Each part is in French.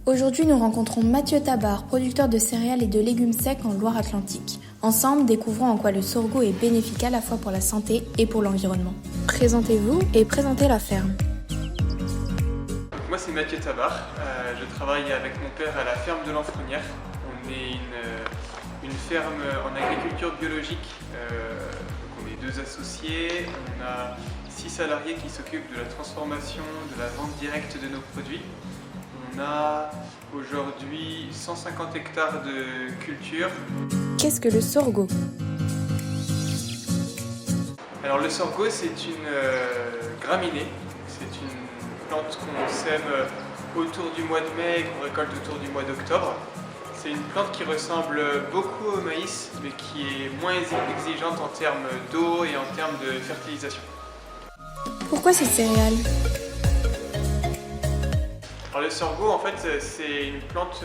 Aujourd'hui, nous rencontrons Mathieu Tabar, producteur de céréales et de légumes secs en Loire-Atlantique. Ensemble, découvrons en quoi le sorgho est bénéfique à la fois pour la santé et pour l'environnement. Présentez-vous et présentez la ferme. Moi c'est Mathieu Tabar, je travaille avec mon père à la ferme de l'Enfrounière. On est une ferme en agriculture biologique, donc on est 2 associés, on a 6 salariés qui s'occupent de la transformation, de la vente directe de nos produits. On a aujourd'hui 150 hectares de culture. Qu'est-ce que le sorgho ? Alors le sorgho c'est une graminée, c'est une plante qu'on sème autour du mois de mai et qu'on récolte autour du mois d'octobre. C'est une plante qui ressemble beaucoup au maïs mais qui est moins exigeante en termes d'eau et en termes de fertilisation. Pourquoi cette céréale ? Alors le sorgho en fait c'est une plante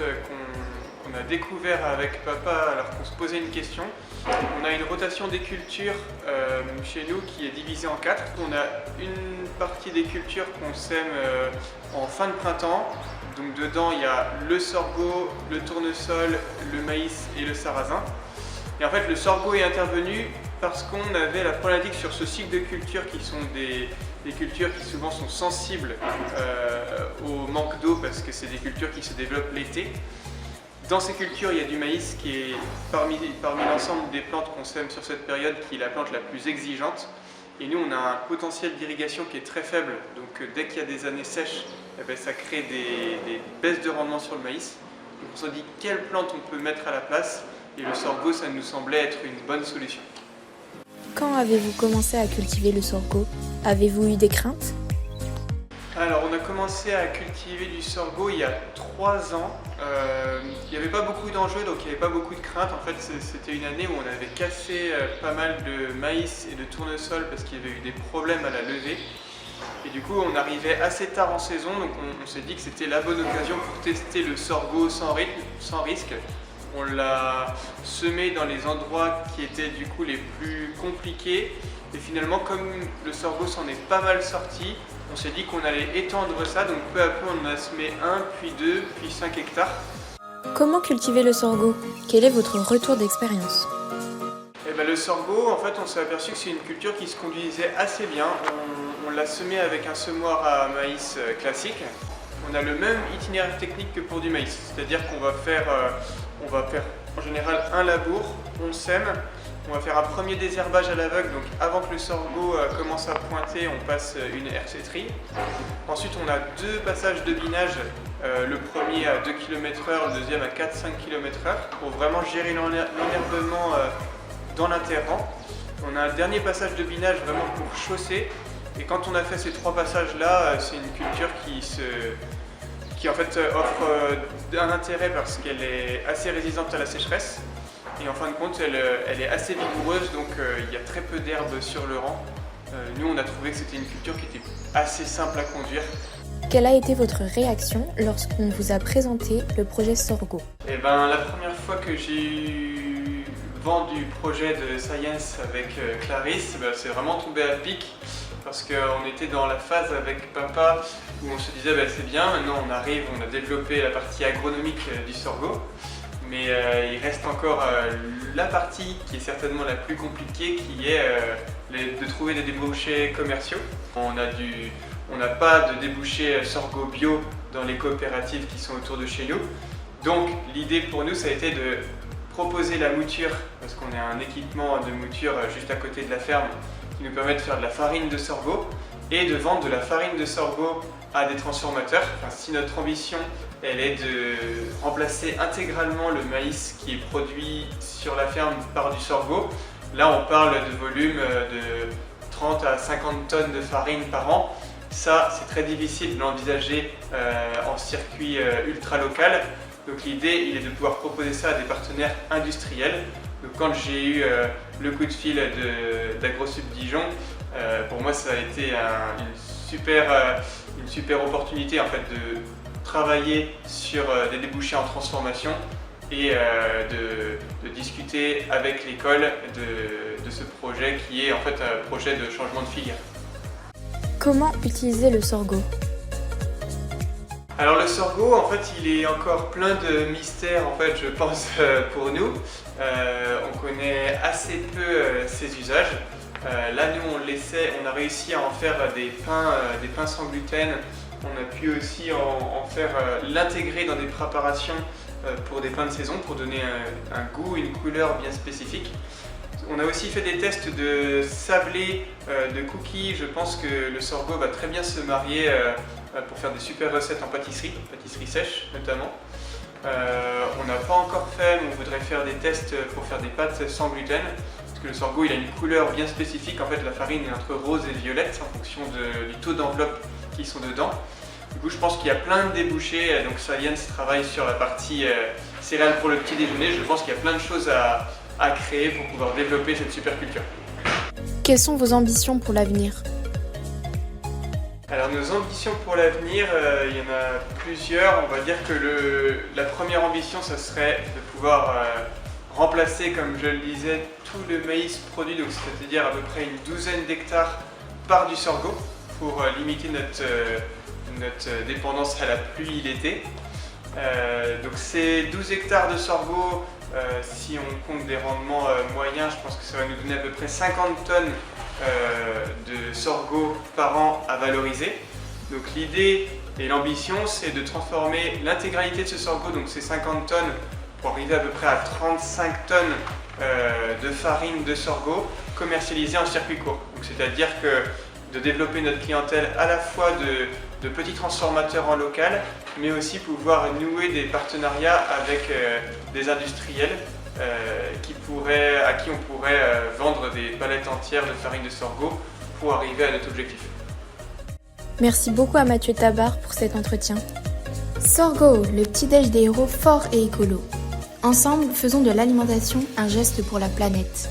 qu'on a découvert avec papa alors qu'on se posait une question. On a une rotation des cultures chez nous qui est divisée en 4. On a une partie des cultures qu'on sème en fin de printemps. Donc dedans il y a le sorgho, le tournesol, le maïs et le sarrasin. Et en fait le sorgho est intervenu parce qu'on avait la problématique sur ce cycle de cultures qui sont des cultures qui souvent sont sensibles au manque d'eau parce que c'est des cultures qui se développent l'été. Dans ces cultures, il y a du maïs qui est parmi l'ensemble des plantes qu'on sème sur cette période qui est la plante la plus exigeante. Et nous, on a un potentiel d'irrigation qui est très faible. Donc dès qu'il y a des années sèches, ça crée des baisses de rendement sur le maïs. Donc on se dit quelle plante on peut mettre à la place. Et le sorgho, ça nous semblait être une bonne solution. Quand avez-vous commencé à cultiver le sorgho ? Avez-vous eu des craintes ? Alors on a commencé à cultiver du sorgho il y a 3 ans. Il n'y avait pas beaucoup d'enjeux, donc il n'y avait pas beaucoup de craintes. En fait, c'était une année où on avait cassé pas mal de maïs et de tournesol parce qu'il y avait eu des problèmes à la levée. Et du coup, on arrivait assez tard en saison, donc on s'est dit que c'était la bonne occasion pour tester le sorgho sans risque. On l'a semé dans les endroits qui étaient du coup les plus compliqués. Et finalement, comme le sorgho s'en est pas mal sorti, on s'est dit qu'on allait étendre ça. Donc peu à peu, on en a semé 1, puis 2, puis 5 hectares. Comment cultiver le sorgho ? Quel est votre retour d'expérience ? Le sorgho, en fait, on s'est aperçu que c'est une culture qui se conduisait assez bien. On l'a semé avec un semoir à maïs classique. On a le même itinéraire technique que pour du maïs, c'est-à-dire qu'on va faire en général un labour, on sème, on va faire un premier désherbage à l'aveugle, donc avant que le sorgho commence à pointer, on passe une hercéterie. Ensuite, on a 2 passages de binage, le premier à 2 km/h, le deuxième à 4-5 km/h, pour vraiment gérer l'enherbement dans l'interrang. On a un dernier passage de binage vraiment pour chausser. Et quand on a fait ces 3 passages-là, c'est une culture qui en fait offre un intérêt parce qu'elle est assez résistante à la sécheresse. Et en fin de compte, elle est assez vigoureuse, donc il y a très peu d'herbe sur le rang. Nous, on a trouvé que c'était une culture qui était assez simple à conduire. Quelle a été votre réaction lorsqu'on vous a présenté le projet sorgho ? La première fois que j'ai eu vent du projet de Science avec Clarisse, c'est vraiment tombé à pic. Parce qu'on était dans la phase avec papa où on se disait c'est bien, maintenant on arrive, on a développé la partie agronomique du sorgho, mais il reste encore la partie qui est certainement la plus compliquée qui est de trouver des débouchés commerciaux. On n'a pas de débouchés sorgho bio dans les coopératives qui sont autour de chez nous. Donc l'idée pour nous ça a été de proposer la mouture, parce qu'on a un équipement de mouture juste à côté de la ferme qui nous permet de faire de la farine de sorgho et de vendre de la farine de sorgho à des transformateurs. Si notre ambition elle est de remplacer intégralement le maïs qui est produit sur la ferme par du sorgho, là on parle de volume de 30 à 50 tonnes de farine par an. Ça, c'est très difficile de l'envisager en circuit ultra local. Donc l'idée, il est de pouvoir proposer ça à des partenaires industriels. Donc quand j'ai eu le coup de fil d'AgroSup Dijon, pour moi ça a été une super opportunité en fait de travailler sur des débouchés en transformation et de discuter avec l'école de ce projet qui est en fait un projet de changement de filière. Comment utiliser le sorgho ? Alors le sorgho, en fait, il est encore plein de mystères, en fait, je pense, pour nous. On connaît assez peu ses usages. Là, nous, on a réussi à en faire des pains sans gluten. On a pu aussi en faire l'intégrer dans des préparations pour des pains de saison, pour donner un goût, une couleur bien spécifique. On a aussi fait des tests de sablé, de cookies. Je pense que le sorgho va très bien se marier pour faire des super recettes en pâtisserie sèche notamment. On n'a pas encore fait, mais on voudrait faire des tests pour faire des pâtes sans gluten. Parce que le sorgho, il a une couleur bien spécifique. En fait, la farine est entre rose et violette en fonction du taux d'enveloppe qui sont dedans. Du coup, je pense qu'il y a plein de débouchés. Donc Science travaille sur la partie céréales pour le petit déjeuner. Je pense qu'il y a plein de choses à créer pour pouvoir développer cette super culture. Quelles sont vos ambitions pour l'avenir ? Alors nos ambitions pour l'avenir, il y en a plusieurs. On va dire que la première ambition, ça serait de pouvoir remplacer, comme je le disais, tout le maïs produit, donc c'est-à-dire à peu près une douzaine d'hectares par du sorgho pour limiter notre dépendance à la pluie l'été. Donc ces 12 hectares de sorgho, si on compte des rendements moyens, je pense que ça va nous donner à peu près 50 tonnes de sorgho par an à valoriser. Donc l'idée et l'ambition, c'est de transformer l'intégralité de ce sorgho, donc ces 50 tonnes, pour arriver à peu près à 35 tonnes de farine de sorgho commercialisée en circuit court. C'est-à-dire que de développer notre clientèle à la fois de petits transformateurs en local, mais aussi pouvoir nouer des partenariats avec des industriels à qui on pourrait vendre des palettes entières de farine de sorgho pour arriver à notre objectif. Merci beaucoup à Mathieu Tabard pour cet entretien. Sorgho, le petit-déj des héros forts et écolo. Ensemble, faisons de l'alimentation un geste pour la planète.